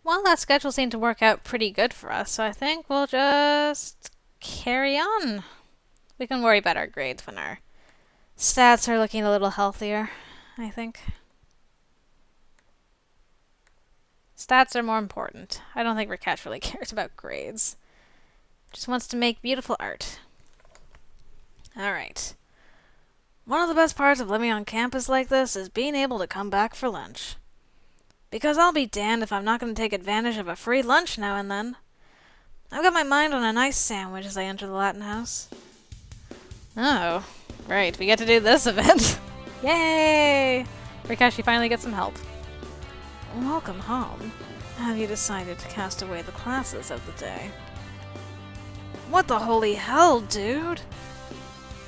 Well, that schedule seemed to work out pretty good for us, so I think we'll just carry on. We can worry about our grades when our stats are looking a little healthier, I think. Stats are more important. I don't think Rakesh really cares about grades. Just wants to make beautiful art. Alright. One of the best parts of living on campus like this is being able to come back for lunch. Because I'll be damned if I'm not going to take advantage of a free lunch now and then. I've got my mind on a nice sandwich as I enter the Latin house. Oh, right, we get to do this event. Yay! Rakesh, you finally get some help. Welcome home. Have you decided to cast away the classes of the day? What the holy hell, dude?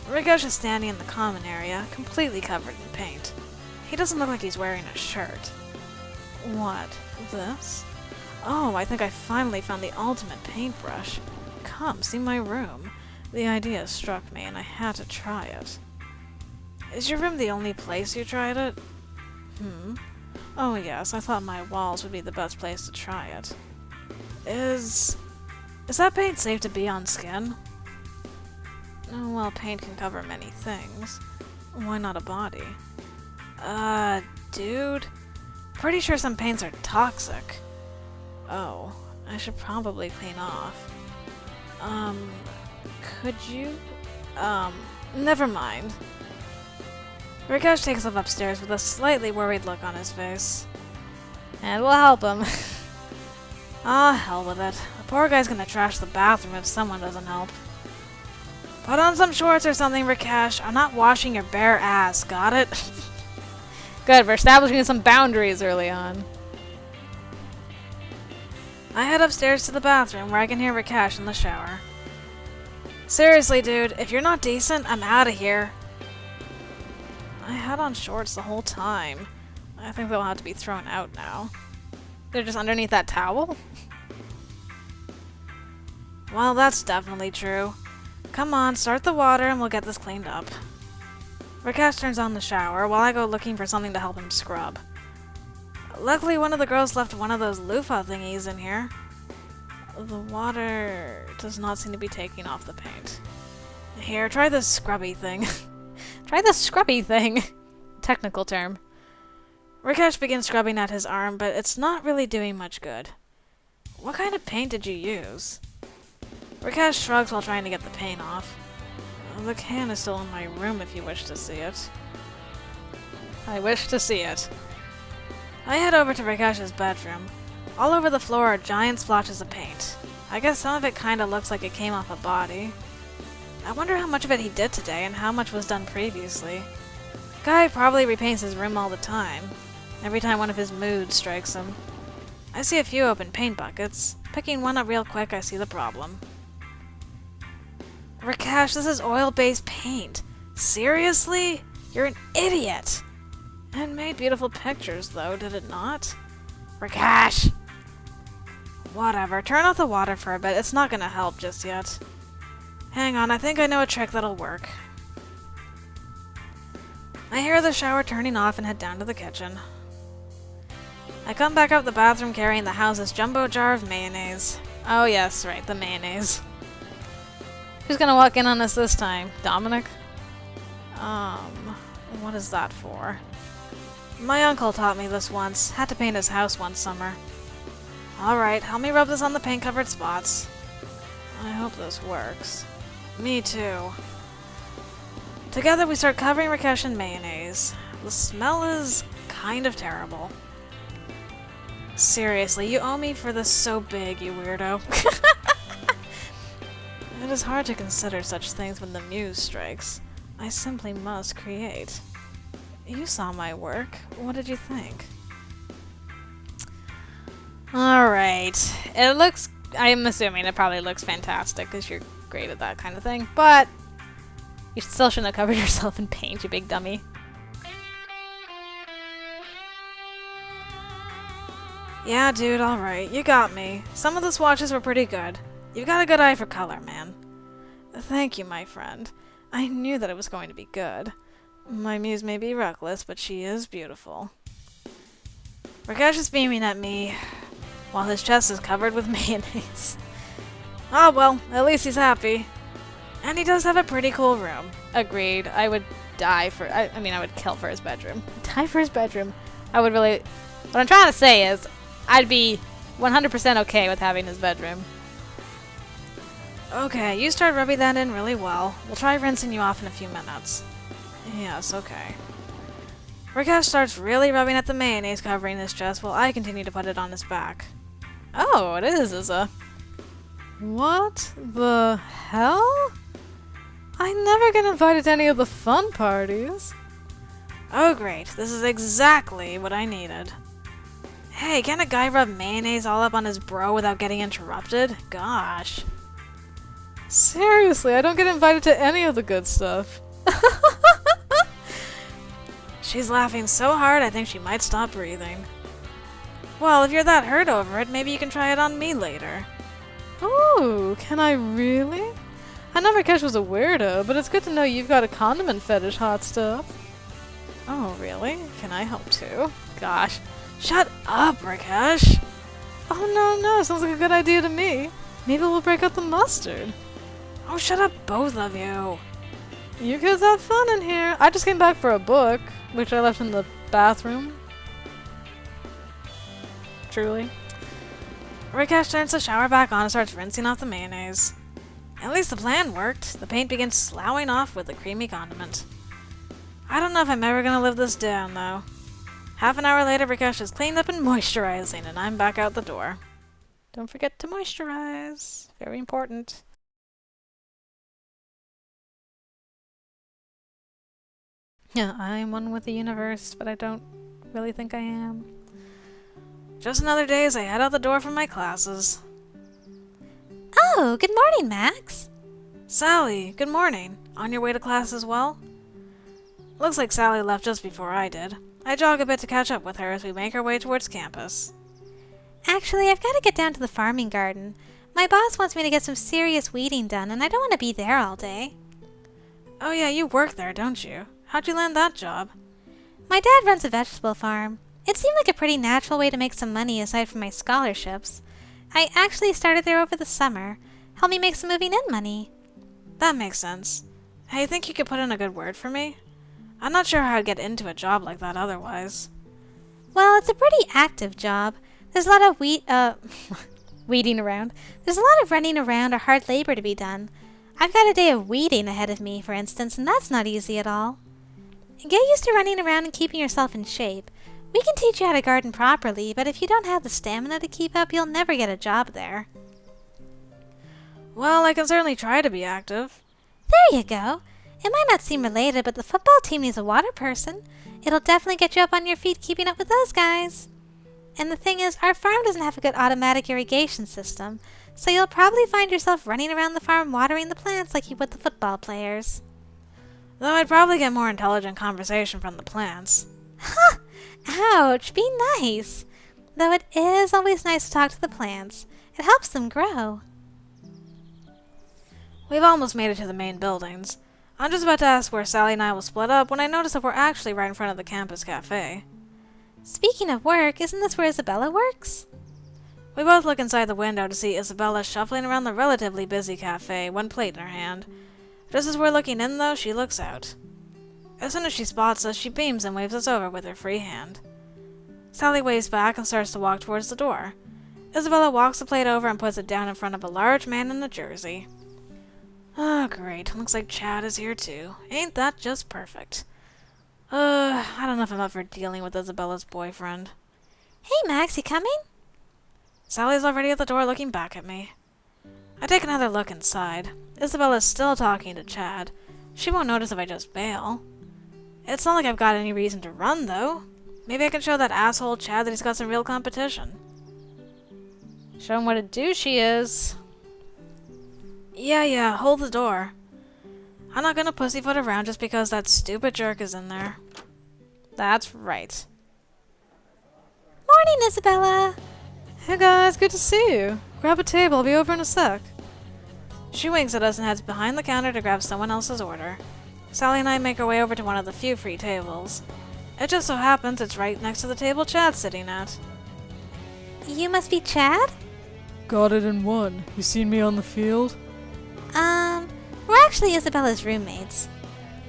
Rakesh is standing in the common area, completely covered in paint. He doesn't look like he's wearing a shirt. What? This? Oh, I think I finally found the ultimate paintbrush. Come, see my room. The idea struck me and I had to try it. Is your room the only place you tried it? Oh yes, I thought my walls would be the best place to try it. Is that paint safe to be on skin? Oh, well, paint can cover many things. Why not a body? Dude? Pretty sure some paints are toxic. Oh, I should probably clean off. Could you? Never mind. Rakesh takes off upstairs with a slightly worried look on his face. And we'll help him. Ah, hell with it. The poor guy's gonna trash the bathroom if someone doesn't help. Put on some shorts or something, Rakesh. I'm not washing your bare ass, got it? Good, we're establishing some boundaries early on. I head upstairs to the bathroom where I can hear Rakesh in the shower. Seriously, dude, if you're not decent, I'm out of here. I had on shorts the whole time. I think they'll have to be thrown out now. They're just underneath that towel? Well, that's definitely true. Come on, start the water and we'll get this cleaned up. Rakesh turns on the shower while I go looking for something to help him scrub. Luckily, one of the girls left one of those loofah thingies in here. The water does not seem to be taking off the paint. Here, try this scrubby thing. Try the scrubby thing! Technical term. Rakesh begins scrubbing at his arm, but it's not really doing much good. What kind of paint did you use? Rakesh shrugs while trying to get the paint off. The can is still in my room if you wish to see it. I wish to see it. I head over to Rakesh's bedroom. All over the floor are giant splotches of paint. I guess some of it kinda looks like it came off a body. I wonder how much of it he did today and how much was done previously. Guy probably repaints his room all the time. Every time one of his moods strikes him. I see a few open paint buckets. Picking one up real quick, I see the problem. Rakesh, this is oil-based paint. Seriously? You're an idiot! It made beautiful pictures, though, did it not? Rakesh! Whatever, turn off the water for a bit. It's not gonna help just yet. Hang on, I think I know a trick that'll work. I hear the shower turning off and head down to the kitchen. I come back out the bathroom carrying the house's jumbo jar of mayonnaise. Oh yes, right, the mayonnaise. Who's gonna walk in on us this time? Dominic? What is that for? My uncle taught me this once. Had to paint his house one summer. Alright, help me rub this on the paint-covered spots. I hope this works. Me too. Together we start covering Rakesh in mayonnaise. The smell is kind of terrible. Seriously, you owe me for this so big, you weirdo. It is hard to consider such things when the muse strikes. I simply must create. You saw my work. What did you think? Alright. It looks... I'm assuming it probably looks fantastic because you're great at that kind of thing, but you still shouldn't have covered yourself in paint, you big dummy. Yeah, dude, alright. You got me. Some of the swatches were pretty good. You've got a good eye for color, man. Thank you, my friend. I knew that it was going to be good. My muse may be reckless, but she is beautiful. Rakesh is beaming at me while his chest is covered with mayonnaise. Oh well, at least he's happy. And he does have a pretty cool room. Agreed. I would die for... I mean, I would kill for his bedroom. Die for his bedroom. I would really... What I'm trying to say is, I'd be 100% okay with having his bedroom. Okay, you start rubbing that in really well. We'll try rinsing you off in a few minutes. Yes, okay. Rakesh starts really rubbing at the mayonnaise covering his chest while I continue to put it on his back. Oh, it is a... What the hell? I never get invited to any of the fun parties. Oh great, this is exactly what I needed. Hey, can't a guy rub mayonnaise all up on his bro without getting interrupted? Gosh. Seriously, I don't get invited to any of the good stuff. She's laughing so hard I think she might stop breathing. Well, if you're that hurt over it, maybe you can try it on me later. Ooh, can I really? I know Rakesh was a weirdo, but it's good to know you've got a condiment fetish, hot stuff. Oh, really? Can I help too? Gosh. Shut up, Rakesh! Oh, no, sounds like a good idea to me. Maybe we'll break out the mustard. Oh, shut up, both of you. You kids have fun in here. I just came back for a book, which I left in the bathroom. Truly. Rakesh turns the shower back on and starts rinsing off the mayonnaise. At least the plan worked. The paint begins sloughing off with the creamy condiment. I don't know if I'm ever gonna live this down, though. Half an hour later, Rakesh is cleaned up and moisturizing, and I'm back out the door. Don't forget to moisturize. Very important. Yeah, I'm one with the universe, but I don't really think I am. Just another day as I head out the door from my classes. Oh, good morning, Max. Sally, good morning. On your way to class as well? Looks like Sally left just before I did. I jog a bit to catch up with her as we make our way towards campus. Actually, I've got to get down to the farming garden. My boss wants me to get some serious weeding done, and I don't want to be there all day. Oh yeah, you work there, don't you? How'd you land that job? My dad runs a vegetable farm. It seemed like a pretty natural way to make some money aside from my scholarships. I actually started there over the summer. Helped me make some moving in money. That makes sense. Hey, think you could put in a good word for me? I'm not sure how I'd get into a job like that otherwise. Well, it's a pretty active job. There's a lot of weeding around. There's a lot of running around or hard labor to be done. I've got a day of weeding ahead of me, for instance, and that's not easy at all. Get used to running around and keeping yourself in shape. We can teach you how to garden properly, but if you don't have the stamina to keep up, you'll never get a job there. Well, I can certainly try to be active. There you go. It might not seem related, but the football team needs a water person. It'll definitely get you up on your feet keeping up with those guys. And the thing is, our farm doesn't have a good automatic irrigation system, so you'll probably find yourself running around the farm watering the plants like you would the football players. Though I'd probably get more intelligent conversation from the plants. Ha! Ouch, be nice. Though it is always nice to talk to the plants. It helps them grow. We've almost made it to the main buildings. I'm just about to ask where Sally and I will split up when I notice that we're actually right in front of the campus cafe. Speaking of work, isn't this where Isabella works? We both look inside the window to see Isabella shuffling around the relatively busy cafe, one plate in her hand. Just as we're looking in, though, she looks out. As soon as she spots us, she beams and waves us over with her free hand. Sally waves back and starts to walk towards the door. Isabella walks the plate over and puts it down in front of a large man in a jersey. Oh, great. Looks like Chad is here, too. Ain't that just perfect? I don't know if I'm up for dealing with Isabella's boyfriend. Hey, Max, you coming? Sally's already at the door looking back at me. I take another look inside. Isabella's still talking to Chad. She won't notice if I just bail. It's not like I've got any reason to run, though. Maybe I can show that asshole Chad that he's got some real competition. Show him what a douche he is. Yeah, hold the door. I'm not gonna pussyfoot around just because that stupid jerk is in there. That's right. Morning, Isabella. Hey guys, good to see you. Grab a table, I'll be over in a sec. She winks at us and heads behind the counter to grab someone else's order. Sally and I make our way over to one of the few free tables. It just so happens it's right next to the table Chad's sitting at. You must be Chad? Got it in one. You seen me on the field? We're actually Isabella's roommates.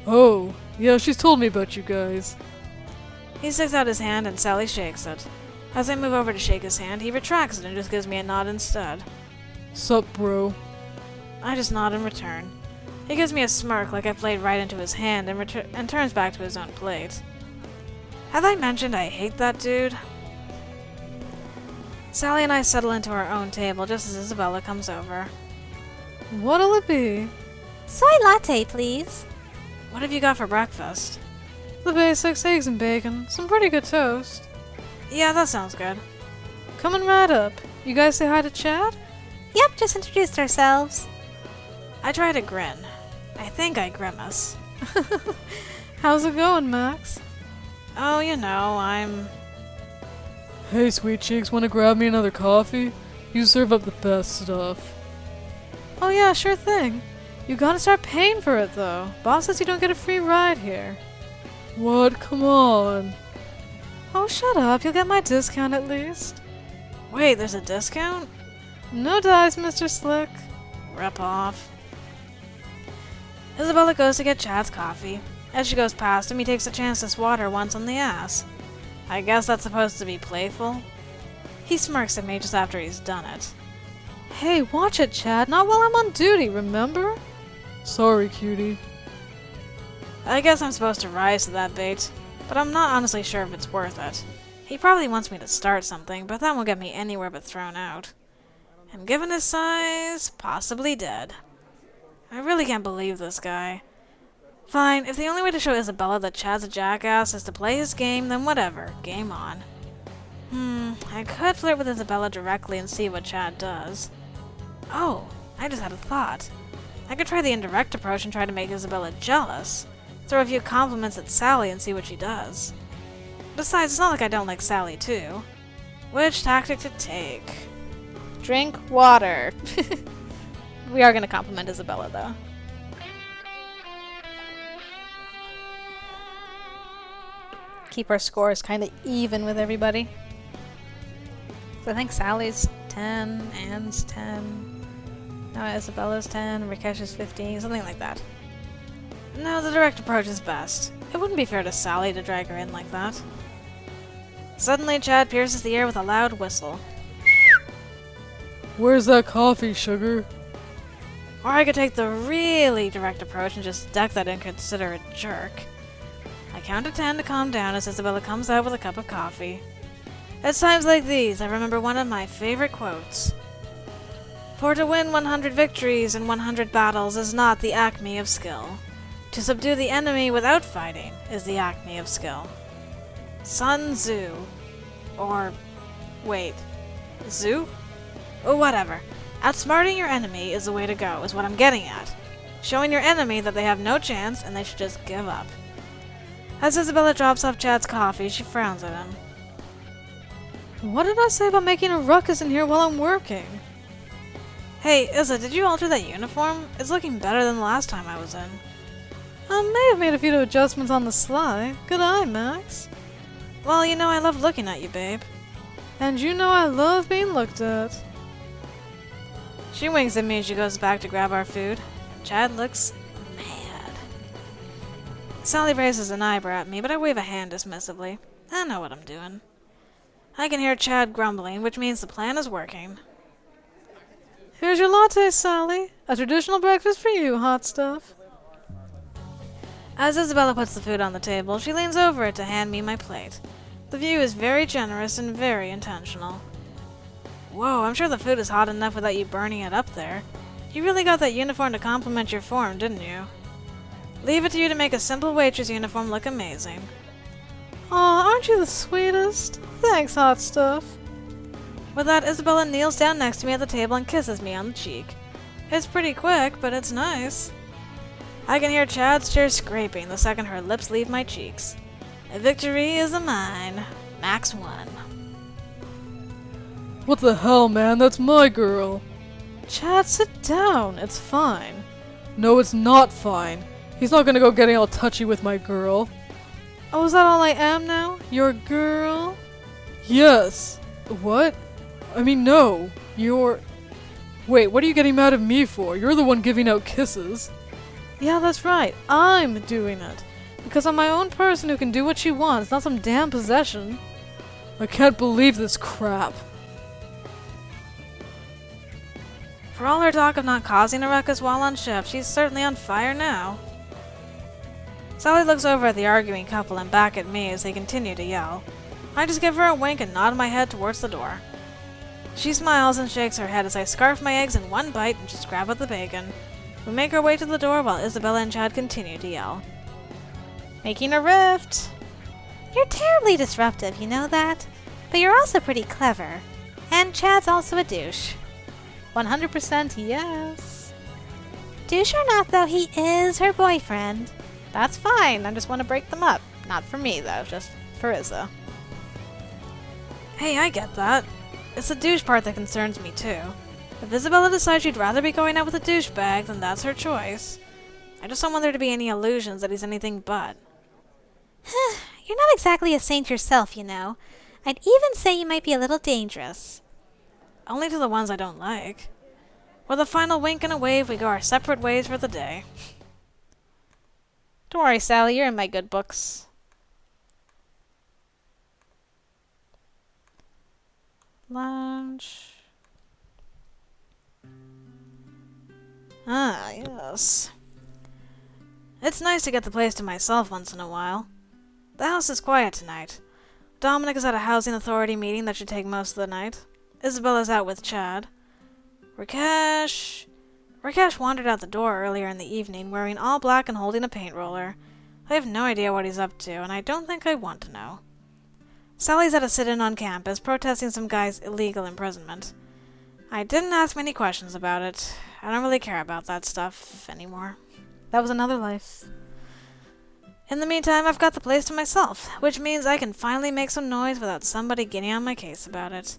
Oh, yeah, she's told me about you guys. He sticks out his hand and Sally shakes it. As I move over to shake his hand, he retracts it and just gives me a nod instead. Sup, bro? I just nod in return. He gives me a smirk like I played right into his hand and turns back to his own plate. Have I mentioned I hate that dude? Sally and I settle into our own table just as Isabella comes over. What'll it be? Soy latte, please. What have you got for breakfast? The basics, eggs and bacon, some pretty good toast. Yeah, that sounds good. Coming right up. You guys say hi to Chad? Yep, just introduced ourselves. I try to grin. I think I grimace. How's it going, Max? Oh, you know, I'm... Hey, sweet cheeks, wanna grab me another coffee? You serve up the best stuff. Oh yeah, sure thing. You gotta start paying for it, though. Boss says you don't get a free ride here. What? Come on. Oh, shut up. You'll get my discount at least. Wait, there's a discount? No dice, Mr. Slick. Rip off. Isabella goes to get Chad's coffee. As she goes past him, he takes a chance to swat her once on the ass. I guess that's supposed to be playful. He smirks at me just after he's done it. Hey, watch it, Chad. Not while I'm on duty, remember? Sorry, cutie. I guess I'm supposed to rise to that bait, but I'm not honestly sure if it's worth it. He probably wants me to start something, but that won't get me anywhere but thrown out. And given his size, possibly dead. I really can't believe this guy. Fine, if the only way to show Isabella that Chad's a jackass is to play his game, then whatever. Game on. I could flirt with Isabella directly and see what Chad does. Oh, I just had a thought. I could try the indirect approach and try to make Isabella jealous. Throw a few compliments at Sally and see what she does. Besides, it's not like I don't like Sally too. Which tactic to take? Drink water. We are gonna compliment Isabella though. Keep our scores kind of even with everybody. So I think Sally's 10, Anne's 10, Isabella's 10, Rakesh is 15, something like that. No, the direct approach is best. It wouldn't be fair to Sally to drag her in like that. Suddenly, Chad pierces the air with a loud whistle. Where's that coffee, sugar? Or I could take the really direct approach and just deck that inconsiderate jerk. I count to 10 to calm down as Isabella comes out with a cup of coffee. It's times like these I remember one of my favorite quotes. For to win 100 victories in 100 battles is not the acme of skill. To subdue the enemy without fighting is the acme of skill. Sun Tzu. Or... wait. Zoo? Oh, whatever. Outsmarting your enemy is the way to go, is what I'm getting at. Showing your enemy that they have no chance and they should just give up. As Isabella drops off Chad's coffee, she frowns at him. What did I say about making a ruckus in here while I'm working? Hey, Izza, did you alter that uniform? It's looking better than the last time I was in. I may have made a few adjustments on the sly. Good eye, Max. Well, you know I love looking at you, babe. And you know I love being looked at. She winks at me as she goes back to grab our food. Chad looks mad. Sally raises an eyebrow at me, but I wave a hand dismissively. I know what I'm doing. I can hear Chad grumbling, which means the plan is working. Here's your latte, Sally. A traditional breakfast for you, hot stuff. As Isabella puts the food on the table, she leans over it to hand me my plate. The view is very generous and very intentional. Whoa, I'm sure the food is hot enough without you burning it up there. You really got that uniform to complement your form, didn't you? Leave it to you to make a simple waitress uniform look amazing. Aw, aren't you the sweetest? Thanks, hot stuff. With that, Isabella kneels down next to me at the table and kisses me on the cheek. It's pretty quick, but it's nice. I can hear Chad's chair scraping the second her lips leave my cheeks. A victory is a mine. Max 1. What the hell, man? That's my girl. Chad, sit down. It's fine. No, it's not fine. He's not gonna go getting all touchy with my girl. Oh, is that all I am now? Your girl? Yes. What? I mean, no. You're... Wait, what are you getting mad at me for? You're the one giving out kisses. Yeah, that's right. I'm doing it. Because I'm my own person who can do what she wants, not some damn possession. I can't believe this crap. For all her talk of not causing a ruckus while on shift, she's certainly on fire now. Sally looks over at the arguing couple and back at me as they continue to yell. I just give her a wink and nod my head towards the door. She smiles and shakes her head as I scarf my eggs in one bite and just grab at the bacon. We make our way to the door while Isabella and Chad continue to yell. Making a rift! You're terribly disruptive, you know that? But you're also pretty clever. And Chad's also a douche. 100% yes. Douche or not, though, he is her boyfriend. That's fine, I just want to break them up. Not for me, though, just for Izza. Hey, I get that. It's the douche part that concerns me, too. If Isabella decides she'd rather be going out with a douchebag, then that's her choice. I just don't want there to be any illusions that he's anything but. You're not exactly a saint yourself, you know. I'd even say you might be a little dangerous. Only to the ones I don't like. With a final wink and a wave, we go our separate ways for the day. Don't worry, Sally, you're in my good books. Lunch. Ah, yes. It's nice to get the place to myself once in a while. The house is quiet tonight. Dominic is at a housing authority meeting that should take most of the night. Isabella's out with Chad. Rakesh wandered out the door earlier in the evening, wearing all black and holding a paint roller. I have no idea what he's up to, and I don't think I want to know. Sally's at a sit-in on campus, protesting some guy's illegal imprisonment. I didn't ask many questions about it. I don't really care about that stuff anymore. That was another life. In the meantime, I've got the place to myself, which means I can finally make some noise without somebody getting on my case about it.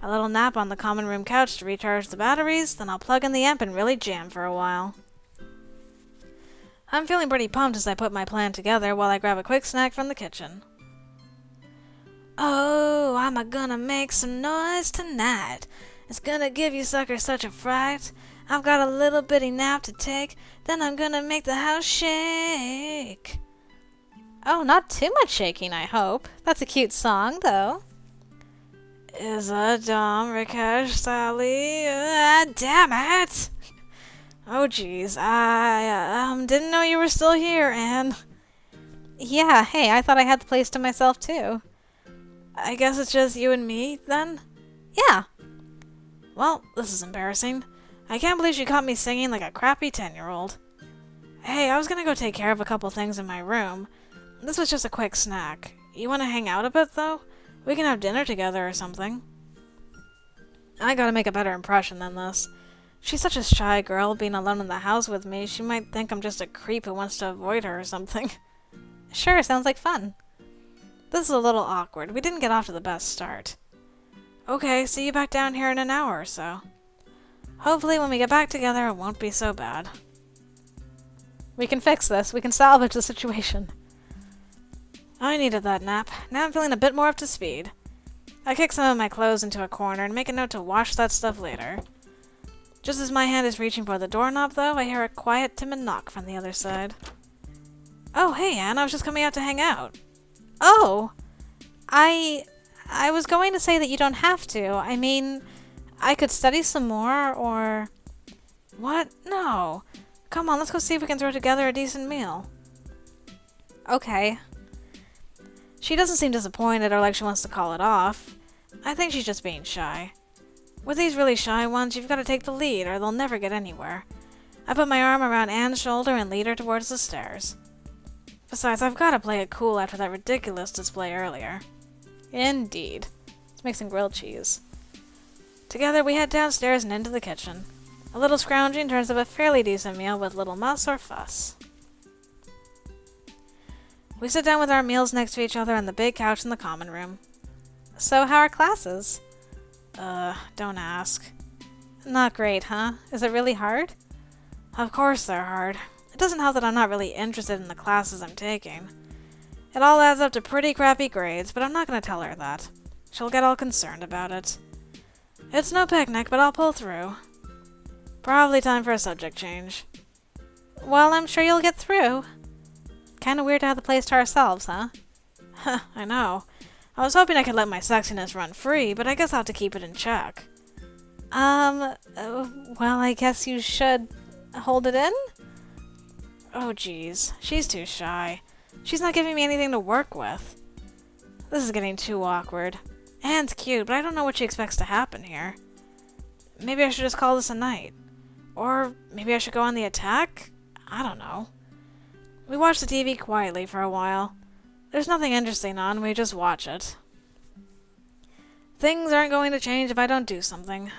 A little nap on the common room couch to recharge the batteries, then I'll plug in the amp and really jam for a while. I'm feeling pretty pumped as I put my plan together while I grab a quick snack from the kitchen. Oh, I'm a-gonna make some noise tonight. It's gonna give you suckers such a fright. I've got a little bitty nap to take, then I'm gonna make the house shake. Oh, not too much shaking, I hope. That's a cute song, though. Izza, Dom, Rakesh, Sally, damn it! Oh, jeez, I didn't know you were still here, Anne. Yeah, hey, I thought I had the place to myself, too. I guess it's just you and me, then? Yeah. Well, this is embarrassing. I can't believe she caught me singing like a crappy 10-year-old. Hey, I was gonna go take care of a couple things in my room. This was just a quick snack. You wanna hang out a bit, though? We can have dinner together or something. I gotta make a better impression than this. She's such a shy girl, being alone in the house with me. She might think I'm just a creep who wants to avoid her or something. Sure, sounds like fun. This is a little awkward. We didn't get off to the best start. Okay, see you back down here in an hour or so. Hopefully when we get back together, it won't be so bad. We can fix this. We can salvage the situation. I needed that nap. Now I'm feeling a bit more up to speed. I kick some of my clothes into a corner and make a note to wash that stuff later. Just as my hand is reaching for the doorknob, though, I hear a quiet, timid knock from the other side. Oh, hey, Anne. I was just coming out to hang out. Oh! I was going to say that you don't have to. I mean, I could study some more, or... What? No. Come on, let's go see if we can throw together a decent meal. Okay. She doesn't seem disappointed or like she wants to call it off. I think she's just being shy. With these really shy ones, you've got to take the lead or they'll never get anywhere. I put my arm around Anne's shoulder and lead her towards the stairs. Besides, I've got to play it cool after that ridiculous display earlier. Indeed. Let's make some grilled cheese. Together, we head downstairs and into the kitchen. A little scrounging turns up a fairly decent meal with little muss or fuss. We sit down with our meals next to each other on the big couch in the common room. So, how are classes? Don't ask. Not great, huh? Is it really hard? Of course they're hard. It doesn't help that I'm not really interested in the classes I'm taking. It all adds up to pretty crappy grades, but I'm not going to tell her that. She'll get all concerned about it. It's no picnic, but I'll pull through. Probably time for a subject change. Well, I'm sure you'll get through. Kinda weird to have the place to ourselves, huh? I know. I was hoping I could let my sexiness run free, but I guess I'll have to keep it in check. Well, I guess you should hold it in? Oh, geez. She's too shy. She's not giving me anything to work with. This is getting too awkward. And cute, but I don't know what she expects to happen here. Maybe I should just call this a night. Or maybe I should go on the attack? I don't know. We watch the TV quietly for a while. There's nothing interesting on, we just watch it. Things aren't going to change if I don't do something.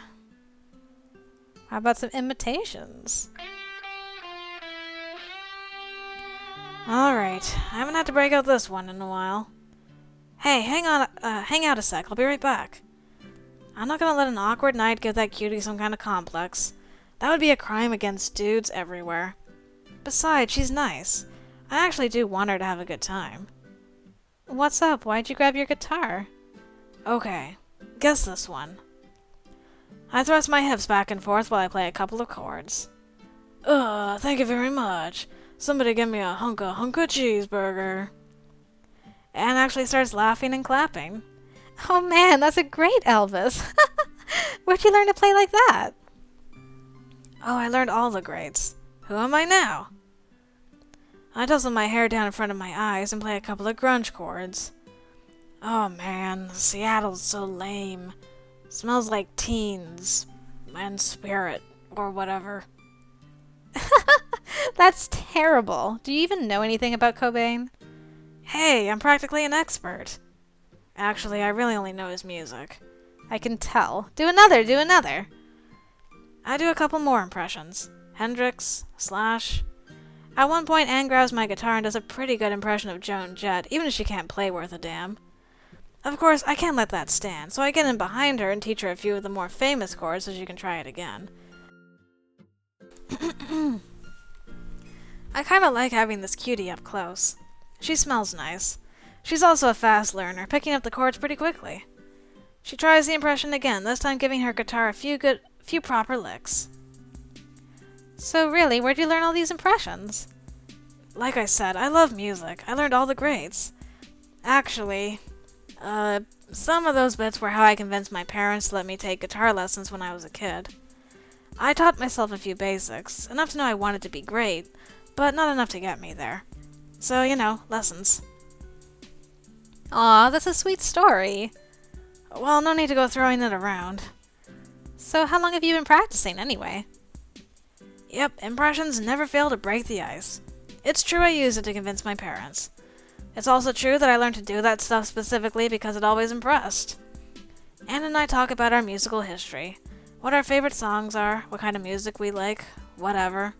How about some imitations? Alright, I haven't had to break out this one in a while. Hey, hang out a sec, I'll be right back. I'm not gonna let an awkward night give that cutie some kind of complex. That would be a crime against dudes everywhere. Besides, she's nice. I actually do want her to have a good time. What's up? Why'd you grab your guitar? Okay, guess this one. I thrust my hips back and forth while I play a couple of chords. Thank you very much. Somebody give me a hunka cheeseburger. Anne actually starts laughing and clapping. Oh man, that's a great Elvis. Where'd you learn to play like that? Oh, I learned all the greats. Who am I now? I tussle my hair down in front of my eyes and play a couple of grunge chords. Oh man, Seattle's so lame. Smells like teens and spirit or whatever. That's terrible. Do you even know anything about Cobain? Hey, I'm practically an expert. Actually, I really only know his music. I can tell. Do another, do another. I do a couple more impressions. Hendrix, Slash. At one point, Anne grabs my guitar and does a pretty good impression of Joan Jett, even if she can't play worth a damn. Of course, I can't let that stand, so I get in behind her and teach her a few of the more famous chords so she can try it again. I kinda like having this cutie up close. She smells nice. She's also a fast learner, picking up the chords pretty quickly. She tries the impression again, this time giving her guitar a few proper licks. So really, where'd you learn all these impressions? Like I said, I love music. I learned all the greats. Actually, some of those bits were how I convinced my parents to let me take guitar lessons when I was a kid. I taught myself a few basics, enough to know I wanted to be great, but not enough to get me there. So, you know, lessons. Aw, that's a sweet story. Well, no need to go throwing it around. So how long have you been practicing, anyway? Yep, impressions never fail to break the ice. It's true I used it to convince my parents. It's also true that I learned to do that stuff specifically because it always impressed. Anne and I talk about our musical history, what our favorite songs are, what kind of music we like, whatever.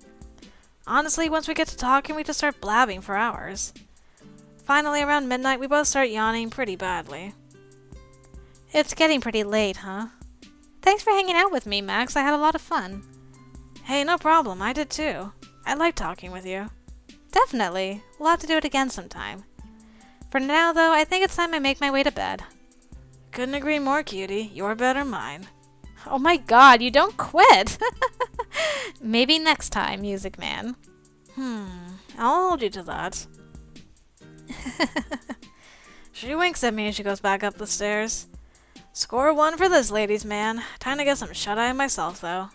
Honestly, once we get to talking, we just start blabbing for hours. Finally, around midnight, we both start yawning pretty badly. It's getting pretty late, huh? Thanks for hanging out with me, Max. I had a lot of fun. Hey, no problem. I did too. I like talking with you. Definitely. We'll have to do it again sometime. For now, though, I think it's time I make my way to bed. Couldn't agree more, cutie. Your bed or mine. Oh my god, you don't quit! Maybe next time, Music Man. I'll hold you to that. She winks at me as she goes back up the stairs. Score one for this, ladies' man. Time to get some shut-eye myself, though.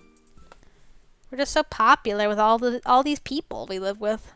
We're just so popular with all these people we live with.